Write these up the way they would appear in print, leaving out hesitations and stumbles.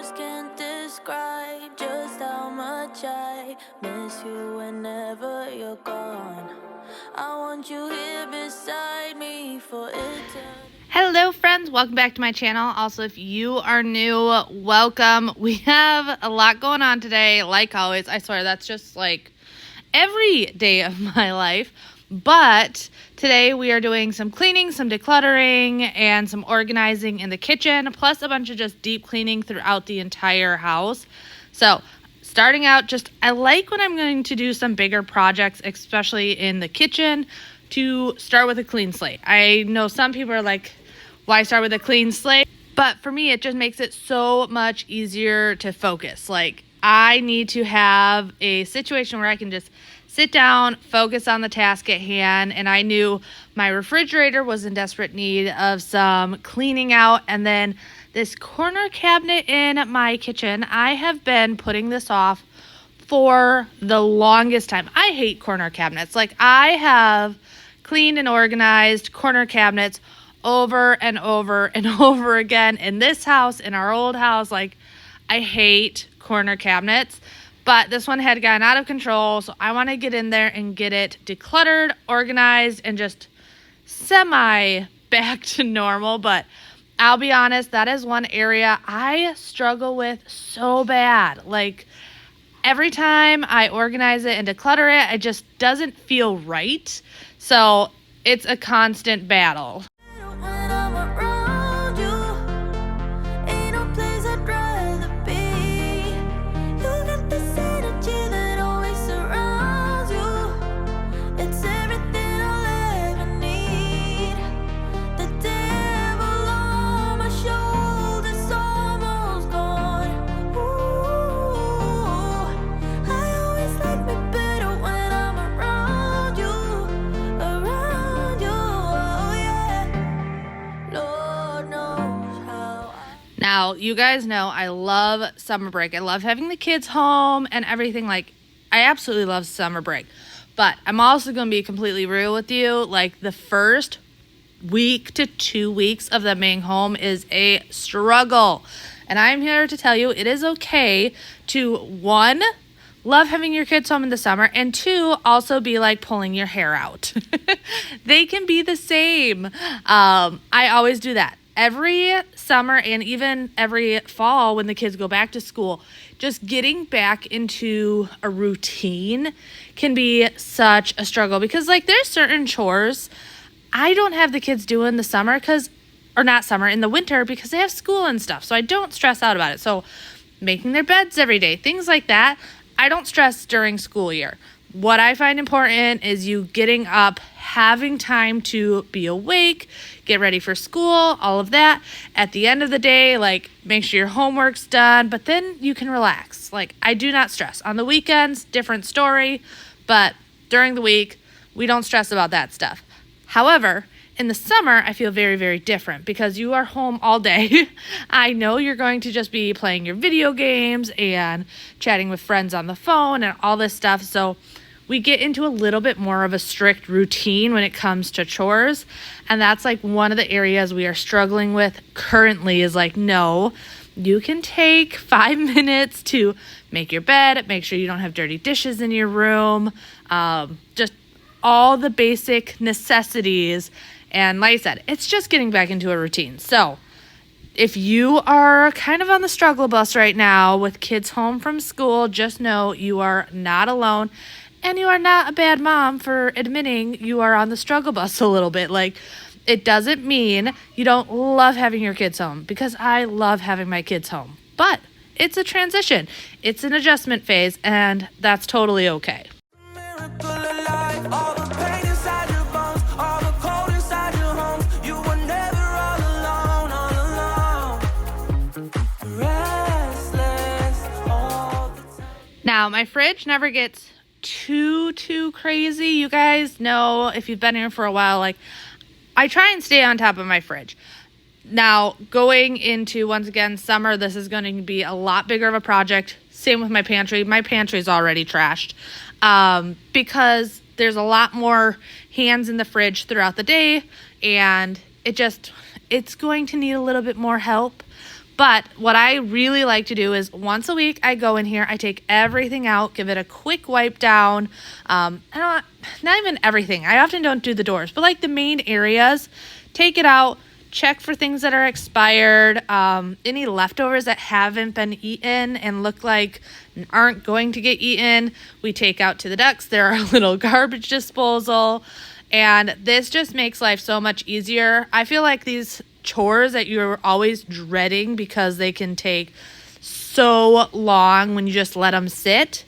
Words can't describe just how much I miss you whenever you're gone. I want you here beside me for eternity. Hello friends, welcome back to my channel. Also, if you are new, welcome. We have a lot going on today, like always. I swear that's just like every day of my life. But today we are doing some cleaning, some decluttering, and some organizing in the kitchen, plus a bunch of just deep cleaning throughout the entire house. So starting out, I like when I'm going to do some bigger projects, especially in the kitchen, to start with a clean slate. I know some people are like, why start with a clean slate? But for me, it just makes it so much easier to focus. Like, I need to have a situation where I can just sit down, focus on the task at hand. And I knew my refrigerator was in desperate need of some cleaning out. And then this corner cabinet in my kitchen, I have been putting this off for the longest time. I hate corner cabinets. Like, I have cleaned and organized corner cabinets over and over and over again in this house, in our old house. Like, I hate corner cabinets, but this one had gotten out of control, so I want to get in there and get it decluttered, organized, and just semi back to normal. But I'll be honest, that is one area I struggle with so bad. Like, every time I organize it and declutter it, it just doesn't feel right. So it's a constant battle. When I'm around you, ain't no place I'd rather be. You got this energy that always surrounds you. It's everything I'll ever need. The devil on my shoulder's almost gone. Ooh, I always like me better when I'm around you. Oh yeah. Lord knows how Now, you guys know I love summer break. I love having the kids home and everything. Like, I absolutely love summer break. But I'm also going to be completely real with you. Like, the first week to 2 weeks of them being home is a struggle. And I'm here to tell you it is okay to, one, love having your kids home in the summer, and two, also be like pulling your hair out. They can be the same. I always do that. Every summer and even every fall when the kids go back to school, just getting back into a routine can be such a struggle because, like, there's certain chores I don't have the kids do in the summer in the winter because they have school and stuff. So I don't stress out about it. So making their beds every day, things like that, I don't stress during school year. What I find important is you getting up, having time to be awake, get ready for school, all of that. At the end of the day, like, make sure your homework's done, but then you can relax. Like, I do not stress. On the weekends, different story, but during the week, we don't stress about that stuff. However, in the summer, I feel very, very different because you are home all day. I know you're going to just be playing your video games and chatting with friends on the phone and all this stuff. So we get into a little bit more of a strict routine when it comes to chores. And that's like one of the areas we are struggling with currently is like, no, you can take 5 minutes to make your bed, make sure you don't have dirty dishes in your room, just all the basic necessities. And like I said, it's just getting back into a routine. So if you are kind of on the struggle bus right now with kids home from school, just know you are not alone. And you are not a bad mom for admitting you are on the struggle bus a little bit. Like, it doesn't mean you don't love having your kids home, because I love having my kids home. But it's a transition. It's an adjustment phase, and that's totally okay. miracle alive. All the pain inside your bones, all the cold inside your home. You were never all alone, all alone. Restless all the time. Now, my fridge never gets too crazy. You guys know, if you've been here for a while, like, I try and stay on top of my fridge. Now, going into, once again, summer, this is going to be a lot bigger of a project. Same with my pantry. My pantry is already trashed because there's a lot more hands in the fridge throughout the day, and it's going to need a little bit more help. But what I really like to do is once a week, I go in here, I take everything out, give it a quick wipe down. Not even everything. I often don't do the doors, but like the main areas, take it out, check for things that are expired, any leftovers that haven't been eaten and look like aren't going to get eaten, we take out to the ducks. They're our little garbage disposal. And this just makes life so much easier. I feel like these chores that you're always dreading because they can take so long when you just let them sit,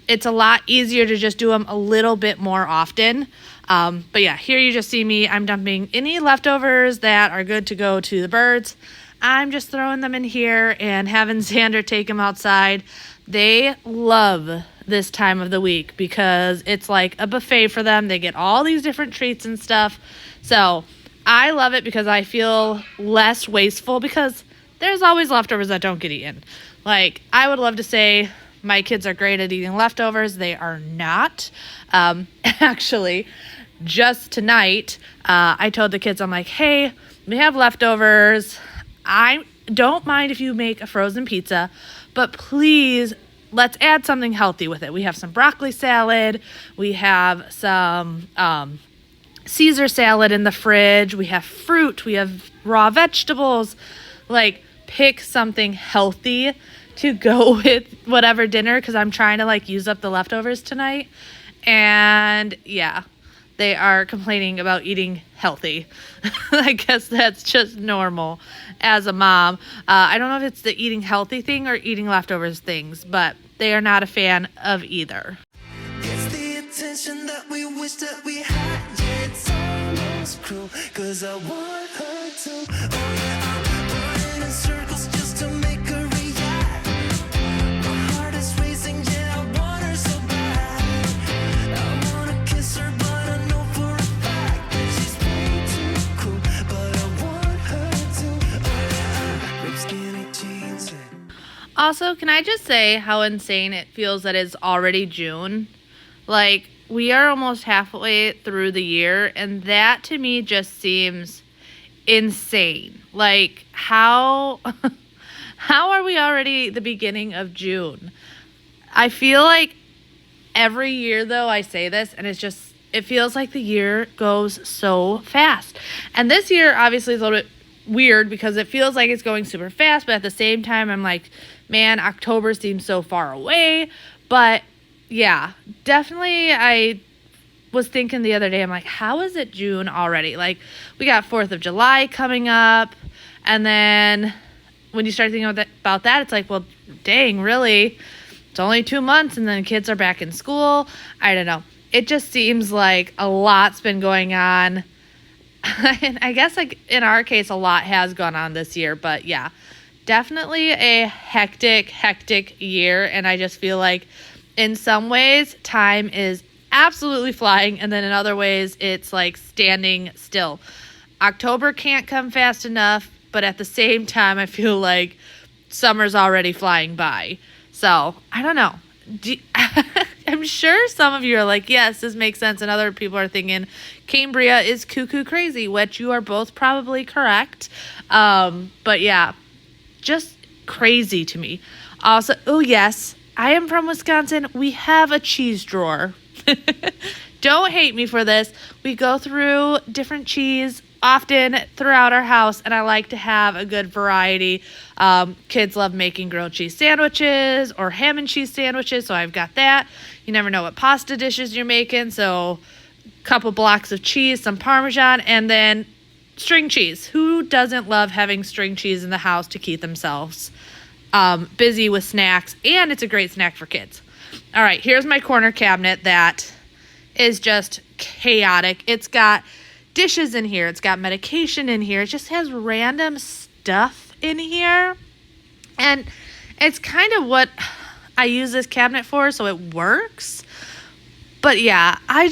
it's a lot easier to just do them a little bit more often. But yeah, here you just see me. I'm dumping any leftovers that are good to go to the birds. I'm just throwing them in here and having Xander take them outside. They love this time of the week because it's like a buffet for them. They get all these different treats and stuff. So I love it because I feel less wasteful because there's always leftovers that don't get eaten. Like, I would love to say my kids are great at eating leftovers. They are not. Actually, just tonight, I told the kids, I'm like, hey, we have leftovers. I don't mind if you make a frozen pizza, but please, let's add something healthy with it. We have some broccoli salad. We have some Caesar salad in the fridge. We have fruit. We have raw vegetables. Like, pick something healthy to go with whatever dinner because I'm trying to like use up the leftovers tonight. And yeah, they are complaining about eating healthy. I guess that's just normal as a mom. I don't know if it's the eating healthy thing or eating leftovers things, but they are not a fan of either. It's the attention that we wish that we had. Yeah, it's almost cruel, 'cause I want her to. Oh yeah, I'm running in circles just to make her react. My heart is racing, yeah, I want her so bad. I wanna kiss her, but I know for a fact that she's way too cool. But I want her to. Oh yeah, rip skinny jeans, yeah. Also, can I just say how insane it feels that it's already June? Like, we are almost halfway through the year, and that to me just seems insane. Like, how are we already the beginning of June? I feel like every year, though, I say this, and it feels like the year goes so fast. And this year, obviously, is a little bit weird because it feels like it's going super fast, but at the same time, I'm like, man, October seems so far away. But yeah, definitely I was thinking the other day, I'm like, how is it June already? Like, we got 4th of July coming up. And then when you start thinking about that, it's like, well, dang, really? It's only 2 months and then kids are back in school. I don't know. It just seems like a lot's been going on. And I guess like in our case, a lot has gone on this year, but yeah, definitely a hectic year. And I just feel like in some ways time is absolutely flying. And then in other ways, it's like standing still. October can't come fast enough, but at the same time, I feel like summer's already flying by. So I don't know. I'm sure some of you are like, yes, this makes sense. And other people are thinking Cambria is cuckoo crazy, which you are both probably correct. But yeah, just crazy to me. Also, oh yes, I am from Wisconsin. We have a cheese drawer. Don't hate me for this. We go through different cheese often throughout our house, and I like to have a good variety. Kids love making grilled cheese sandwiches or ham and cheese sandwiches, so I've got that. You never know what pasta dishes you're making, so a couple blocks of cheese, some Parmesan, and then string cheese. Who doesn't love having string cheese in the house to keep themselves busy with snacks? And it's a great snack for kids. All right, here's my corner cabinet that is just chaotic. It's got dishes in here. It's got medication in here. It just has random stuff in here. And it's kind of what I use this cabinet for, so it works. But yeah, I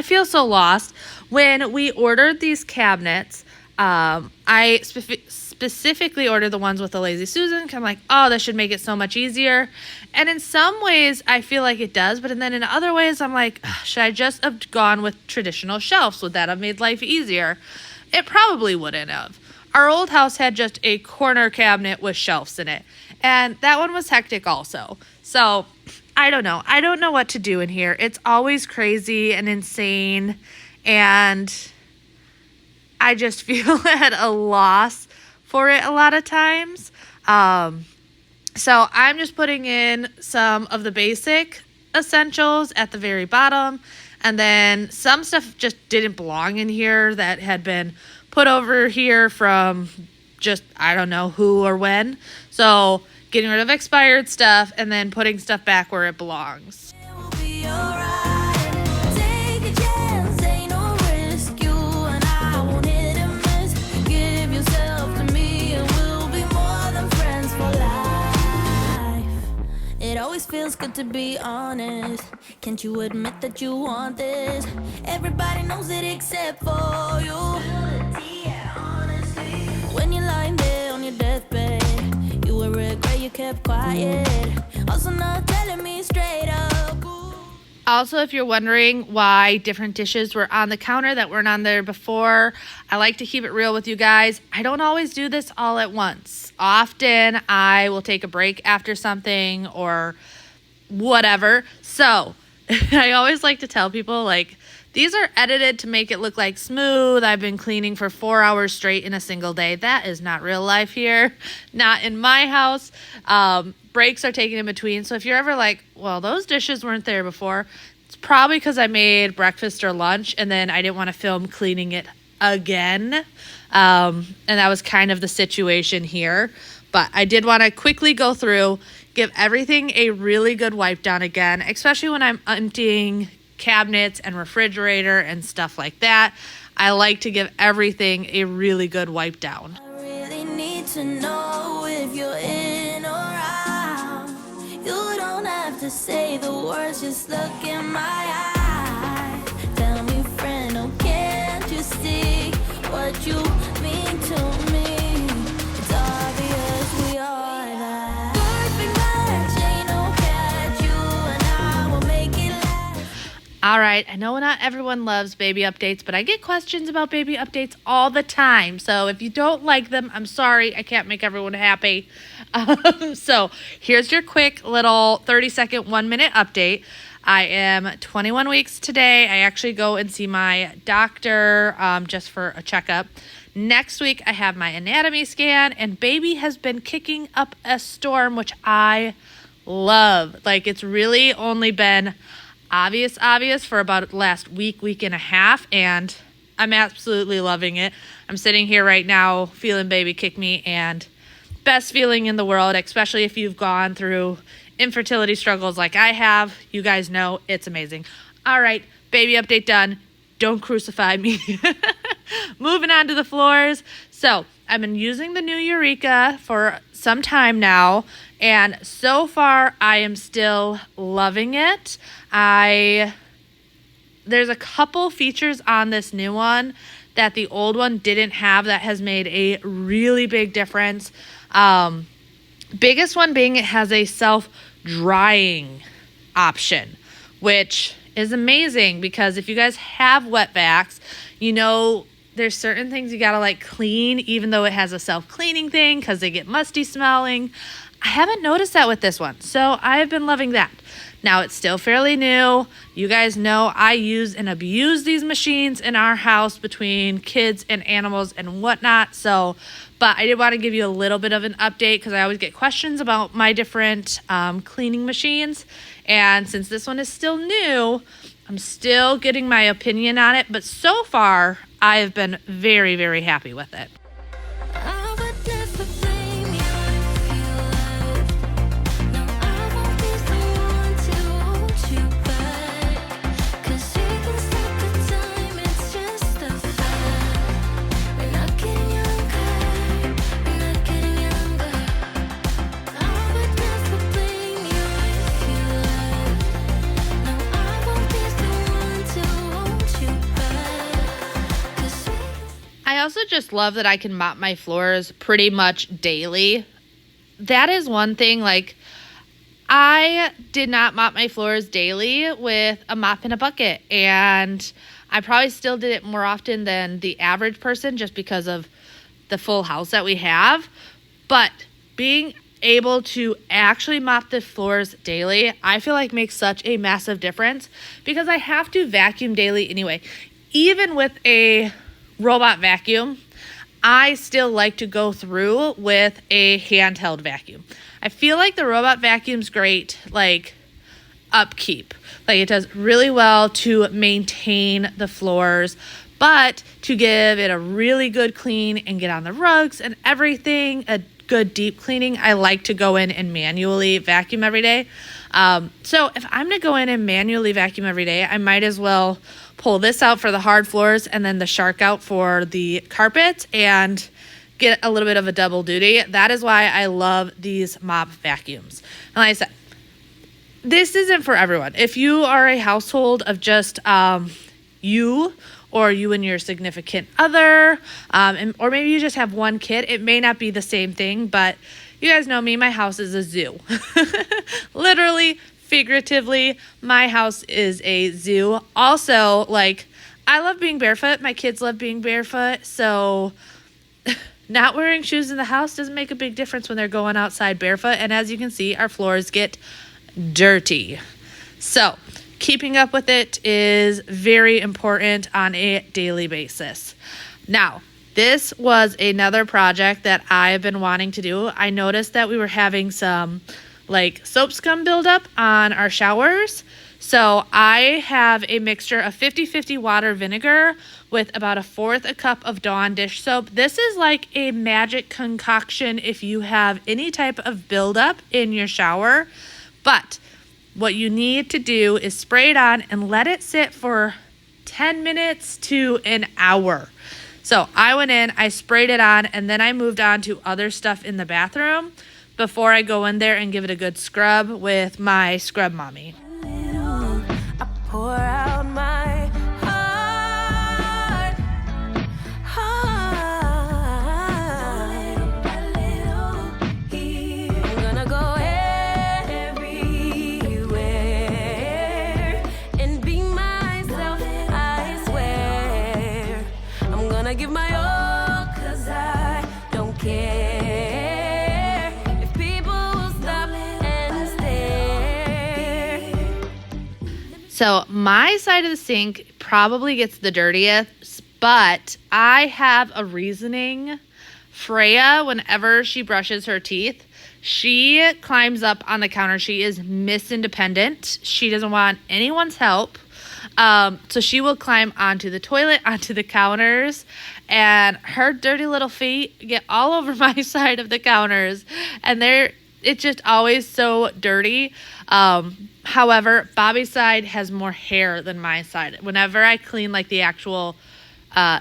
feel so lost. When we ordered these cabinets, I specifically ordered the ones with the Lazy Susan, 'cause I'm like, oh, this should make it so much easier. And in some ways, I feel like it does, but then in other ways, I'm like, should I just have gone with traditional shelves? Would that have made life easier? It probably wouldn't have. Our old house had just a corner cabinet with shelves in it, and that one was hectic also. So I don't know. I don't know what to do in here. It's always crazy and insane, and I just feel at a loss for it a lot of times. So I'm just putting in some of the basic essentials at the very bottom, and then some stuff just didn't belong in here that had been put over here from just I don't know who or when. So getting rid of expired stuff and then putting stuff back where it belongs. It always feels good to be honest. Can't you admit that you want this? Everybody knows it except for you. When you're lying there on your deathbed, you will regret you kept quiet. Also not telling me straight up. Also, if you're wondering why different dishes were on the counter that weren't on there before, I like to keep it real with you guys. I don't always do this all at once. Often I will take a break after something or whatever. So I always like to tell people, like, these are edited to make it look like smooth. I've been cleaning for 4 hours straight in a single day. That is not real life here. Not in my house. Breaks are taken in between. So if you're ever like, well, those dishes weren't there before, it's probably because I made breakfast or lunch and then I didn't want to film cleaning it again. And that was kind of the situation here. But I did want to quickly go through, give everything a really good wipe down again, especially when I'm emptying cabinets and refrigerator and stuff like that. I like to give everything a really good wipe down. I really need to know if you're in or out. You don't have to say the words, just look in my eyes. Tell me, friend, oh, can't you see what you mean to me? It's obvious we are that perfect match. Ain't no catch, you and I will make it last. All right, I know not everyone loves baby updates, but I get questions about baby updates all the time. So if you don't like them, I'm sorry. I can't make everyone happy. So here's your quick little 30-second, 1-minute update. I am 21 weeks today. I actually go and see my doctor just for a checkup. Next week, I have my anatomy scan, and baby has been kicking up a storm, which I love. Like, it's really only been obvious for about the last week and a half, and I'm absolutely loving it. I'm sitting here right now feeling baby kick me, and best feeling in the world, especially if you've gone through infertility struggles like I have. You guys know it's amazing. All right, baby update done. Don't crucify me. Moving on to the floors. So I've been using the new Eureka for some time now, and so far I am still loving it. There's a couple features on this new one that the old one didn't have that has made a really big difference. Biggest one being it has a self-drying option, which is amazing because if you guys have wet vacs, you know there's certain things you gotta like clean even though it has a self-cleaning thing because they get musty smelling. I haven't noticed that with this one, so I have been loving that. Now, it's still fairly new. You guys know I use and abuse these machines in our house between kids and animals and whatnot. So, but I did want to give you a little bit of an update because I always get questions about my different cleaning machines. And since this one is still new, I'm still getting my opinion on it. But so far, I have been very, very happy with it. I would never blame you if you left. No, I won't be the one to hold you back. 'Cause we can stop the time, it's just a fact. We're not getting younger, we're not getting younger. I would never blame you if you left. No, I won't be the one to hold you back. 'Cause we I also just love that I can mop my floors pretty much daily. That is one thing, like, I did not mop my floors daily with a mop and a bucket, and I probably still did it more often than the average person just because of the full house that we have. But being able to actually mop the floors daily, I feel like makes such a massive difference because I have to vacuum daily anyway. Even with a robot vacuum, I still like to go through with a handheld vacuum. I feel like the robot vacuum's great, like upkeep. Like it does really well to maintain the floors, but to give it a really good clean and get on the rugs and everything, a good deep cleaning, I like to go in and manually vacuum every day. So if I'm gonna go in and manually vacuum every day, I might as well pull this out for the hard floors and then the shark out for the carpets and get a little bit of a double duty. That is why I love these mop vacuums. And like I said, this isn't for everyone. If you are a household of just you or you and your significant other, or maybe you just have one kid, it may not be the same thing, but you guys know me, my house is a zoo. Literally, figuratively, my house is a zoo. Also, like, I love being barefoot. My kids love being barefoot, so not wearing shoes in the house doesn't make a big difference when they're going outside barefoot. And as you can see, our floors get dirty. So keeping up with it is very important on a daily basis. Now, this was another project that I've been wanting to do. I noticed that we were having some like soap scum buildup on our showers. So I have a mixture of 50-50 water vinegar with about 1/4 a cup of Dawn dish soap. This is like a magic concoction if you have any type of buildup in your shower. But what you need to do is spray it on and let it sit for 10 minutes to an hour. So I went in, I sprayed it on, and then I moved on to other stuff in the bathroom before I go in there and give it a good scrub with my Scrub Mommy. I pour out my heart, I'm gonna go everywhere and be myself, I swear. I'm gonna give my all, 'cause I don't care if people will stop and stare. So my side of the sink probably gets the dirtiest, but I have a reasoning. Freya, whenever she brushes her teeth, she climbs up on the counter. She is Miss Independent. She doesn't want anyone's help. So she will climb onto the toilet, onto the counters, and her dirty little feet get all over my side of the counters, and it's just always so dirty. However, Bobby's side has more hair than my side. Whenever I clean like the actual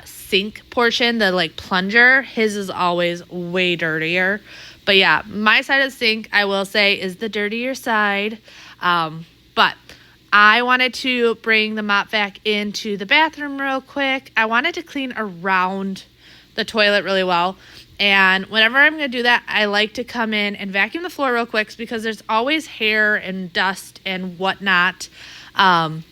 sink portion, the like plunger, his is always way dirtier. But yeah, my side of the sink, I will say, is the dirtier side. But I wanted to bring the mop vac into the bathroom real quick. I wanted to clean around the toilet really well. And whenever I'm going to do that, I like to come in and vacuum the floor real quick because there's always hair and dust and whatnot. And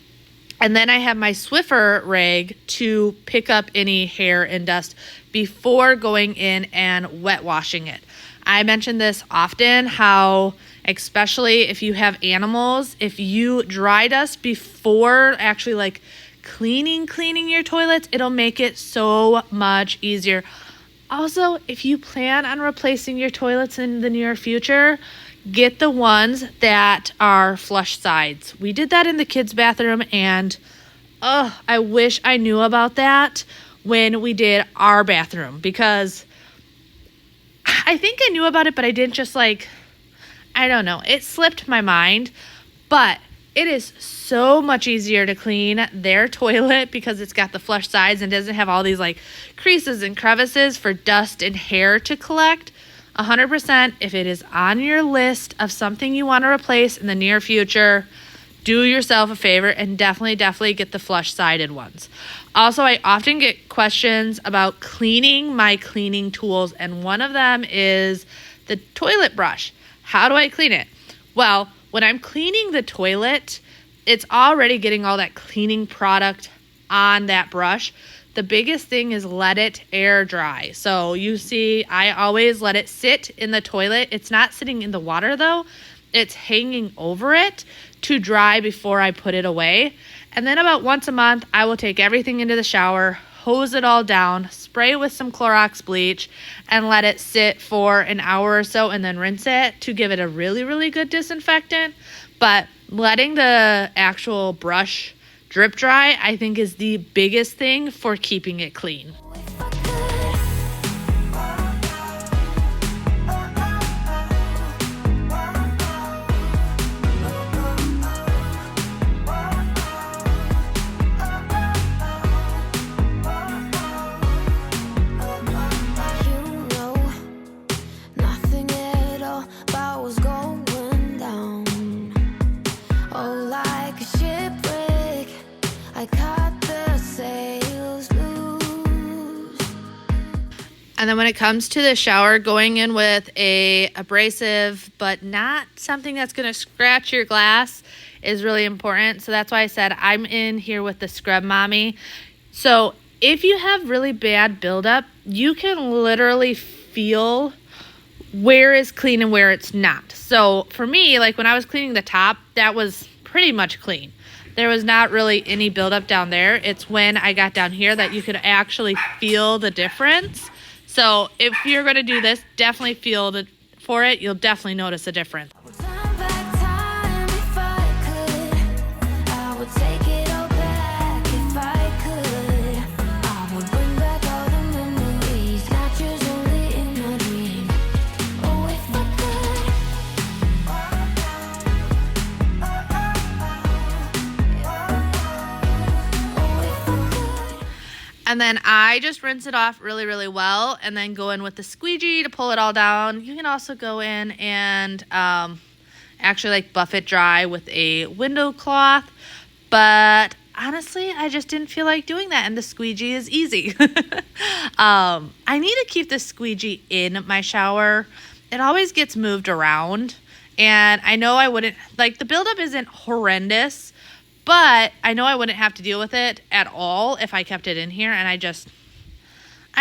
then I have my Swiffer rag to pick up any hair and dust before going in and wet washing it. I mention this often, how especially if you have animals, if you dry dust before actually like cleaning your toilets, it'll make it so much easier. Also, if you plan on replacing your toilets in the near future, get the ones that are flush sides. We did that in the kids' bathroom, and I wish I knew about that when we did our bathroom, because I think I knew about it, but I didn't just like, I don't know, it slipped my mind. But it is so much easier to clean their toilet because it's got the flush sides and doesn't have all these like creases and crevices for dust and hair to collect. 100%, if it is on your list of something you want to replace in the near future, do yourself a favor and definitely get the flush sided ones. Also, I often get questions about cleaning my cleaning tools, and one of them is the toilet brush. How do I clean it? Well, when I'm cleaning the toilet, it's already getting all that cleaning product on that brush. the biggest thing is let it air dry. So you see, I always let it sit in the toilet. It's not sitting in the water though. It's hanging over it to dry before I put it away. And then about once a month, I will take everything into the shower, hose it all down, spray with some Clorox bleach, and let it sit for an hour or so and then rinse it to give it a really, really good disinfectant. But letting the actual brush drip dry, I think, is the biggest thing for keeping it clean. And then when it comes to the shower, going in with a abrasive, but not something that's going to scratch your glass, is really important. So that's why I said I'm in here with the Scrub Mommy. So if you have really bad buildup, you can literally feel where is clean and where it's not. So for me, like when I was cleaning the top, that was pretty much clean. There was not really any buildup down there. It's when I got down here that you could actually feel the difference. So if you're going to do this, definitely feel for it. You'll definitely notice a difference. And then I just rinse it off really, really well and then go in with the squeegee to pull it all down. You can also go in and actually like buff it dry with a window cloth. But honestly, I just didn't feel like doing that, and the squeegee is easy. I need to keep the squeegee in my shower. It always gets moved around, and I know I wouldn't, like, the buildup isn't horrendous, but I know I wouldn't have to deal with it at all if I kept it in here, and I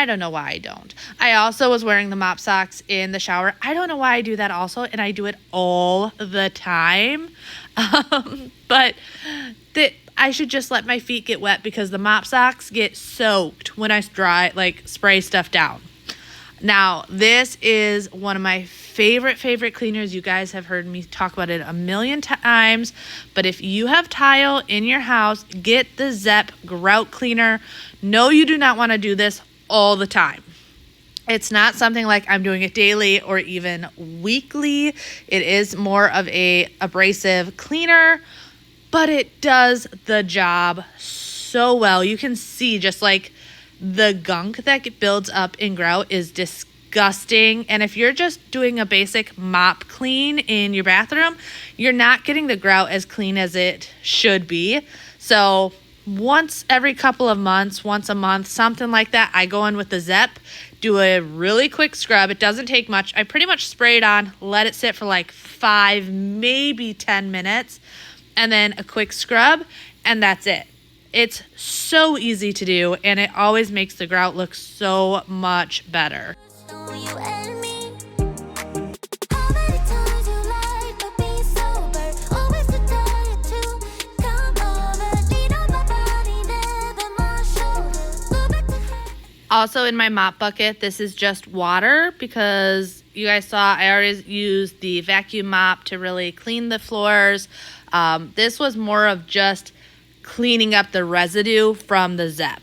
don't know why I don't. I also was wearing the mop socks in the shower. I don't know why I do that also, and I do it all the time. But I should just let my feet get wet because the mop socks get soaked when I spray stuff down. Now, this is one of my favorite cleaners. You guys have heard me talk about it a million times, but if you have tile in your house, get the Zep grout cleaner. No, you do not want to do this all the time. It's not something like I'm doing it daily or even weekly. It is more of a abrasive cleaner, but it does the job so well. You can see just like the gunk that builds up in grout is disgusting. And if you're just doing a basic mop clean in your bathroom, you're not getting the grout as clean as it should be. So once every couple of months, once a month, something like that, I go in with the Zep, do a really quick scrub. It doesn't take much. I pretty much spray it on, let it sit for like 5, maybe 10 minutes, and then a quick scrub, and that's it. It's so easy to do, and it always makes the grout look so much better. Also in my mop bucket, this is just water because you guys saw I already used the vacuum mop to really clean the floors. This was more of just cleaning up the residue from the Zep.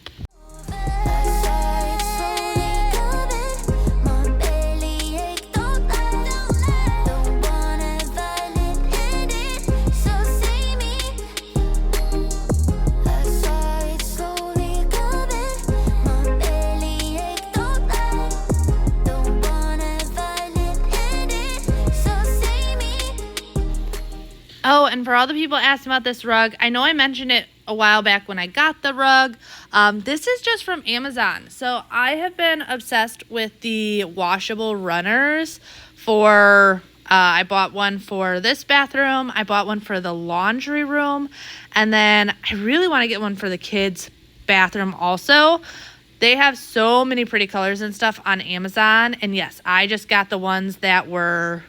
Oh, and for all the people asking about this rug, I know I mentioned it a while back when I got the rug. This is just from Amazon. So I have been obsessed with the washable runners for, I bought one for this bathroom. I bought one for the laundry room. And then I really want to get one for the kids' bathroom also. They have so many pretty colors and stuff on Amazon. And yes, I just got the ones that were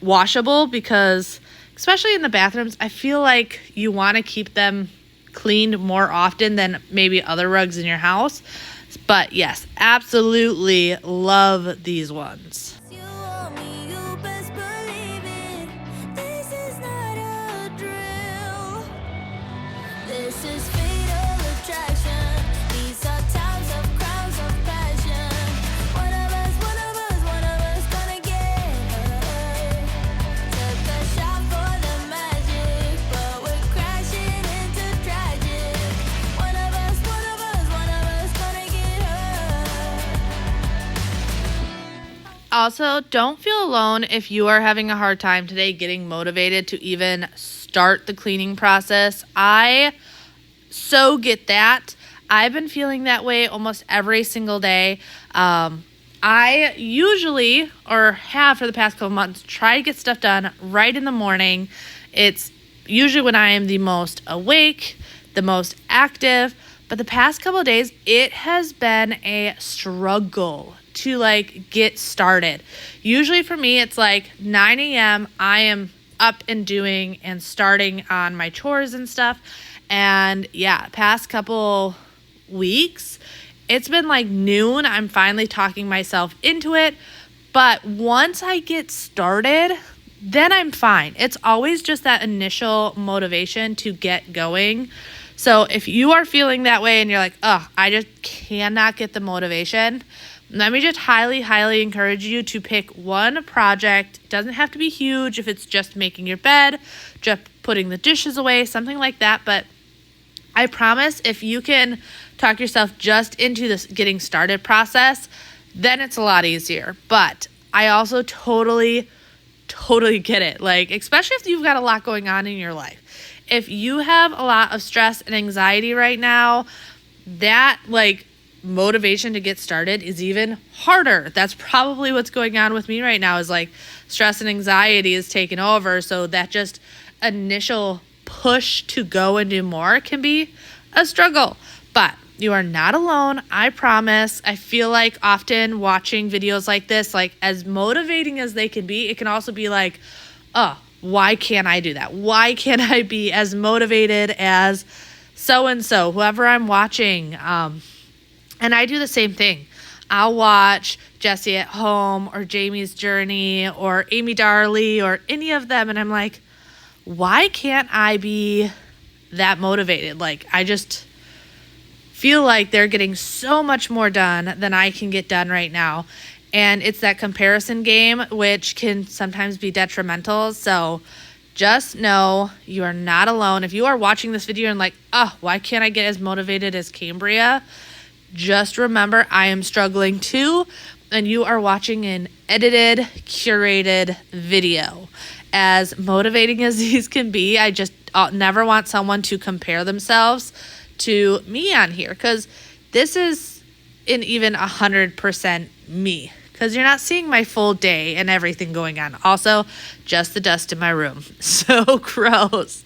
washable because especially in the bathrooms, I feel like you want to keep them cleaned more often than maybe other rugs in your house. But yes, absolutely love these ones. You want me, you best believe it. This is not a drill. This is fatal attraction. These are times of crowns of passion. One of us gonna get hurt. Took a shot for the magic, but we're crashing into tragic. One of us gonna get hurt. Also, don't feel alone if you are having a hard time today getting motivated to even start the cleaning process. I so get that. I've been feeling that way almost every single day. I usually, or have for the past couple months, try to get stuff done right in the morning. It's usually when I am the most awake, the most active. But the past couple of days, it has been a struggle to like get started. Usually for me, it's like 9 a.m. I am up and doing and starting on my chores and stuff. And yeah, past couple weeks, it's been like noon. I'm finally talking myself into it. But once I get started, then I'm fine. It's always just that initial motivation to get going. So if you are feeling that way and you're like, oh, I just cannot get the motivation, let me just highly, highly encourage you to pick one project. It doesn't have to be huge if it's just making your bed, just putting the dishes away, something like that. But I promise if you can talk yourself just into this getting started process, then it's a lot easier. But I also totally get it. Like, especially if you've got a lot going on in your life. If you have a lot of stress and anxiety right now, that like motivation to get started is even harder. That's probably what's going on with me right now is like stress and anxiety is taking over. So that just initial push to go and do more can be a struggle. But you are not alone. I promise. I feel like often watching videos like this, like as motivating as they can be, it can also be like, oh, why can't I do that? Why can't I be as motivated as so-and-so, whoever I'm watching? And I do the same thing. I'll watch Jesse at Home or Jamie's Journey or Amy Darley or any of them. And I'm like, why can't I be that motivated? Like, I just feel like they're getting so much more done than I can get done right now. And it's that comparison game, which can sometimes be detrimental. So just know you are not alone. If you are watching this video and like, oh, why can't I get as motivated as Cambria? Just remember, I am struggling too. And you are watching an edited, curated video. As motivating as these can be, I'll never want someone to compare themselves to me on here. Because this is an even 100% me. Because you're not seeing my full day and everything going on. Also, just the dust in my room. So gross.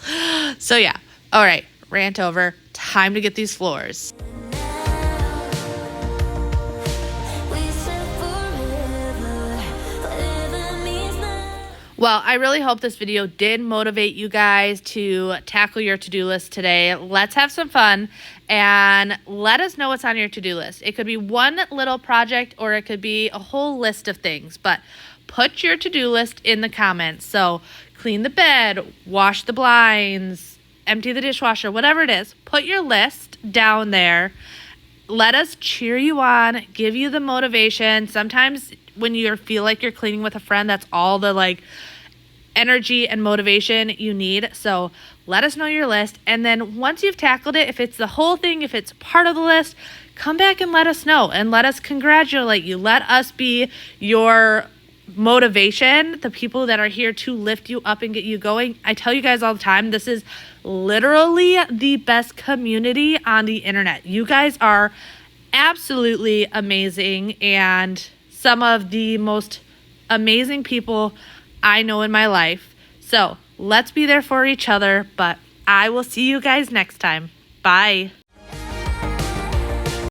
So yeah. All right. Rant over. Time to get these floors. Well, I really hope this video did motivate you guys to tackle your to-do list today. Let's have some fun and let us know what's on your to-do list. It could be one little project or it could be a whole list of things, but put your to-do list in the comments. So clean the bed, wash the blinds, empty the dishwasher, whatever it is, put your list down there. Let us cheer you on, give you the motivation. Sometimes when you feel like you're cleaning with a friend, that's all the like energy and motivation you need. So let us know your list. And then once you've tackled it, if it's the whole thing, if it's part of the list, come back and let us know and let us congratulate you. Let us be your motivation, the people that are here to lift you up and get you going. I tell you guys all the time, this is literally the best community on the internet. You guys are absolutely amazing and some of the most amazing people I know in my life. So let's be there for each other, but I will see you guys next time. Bye.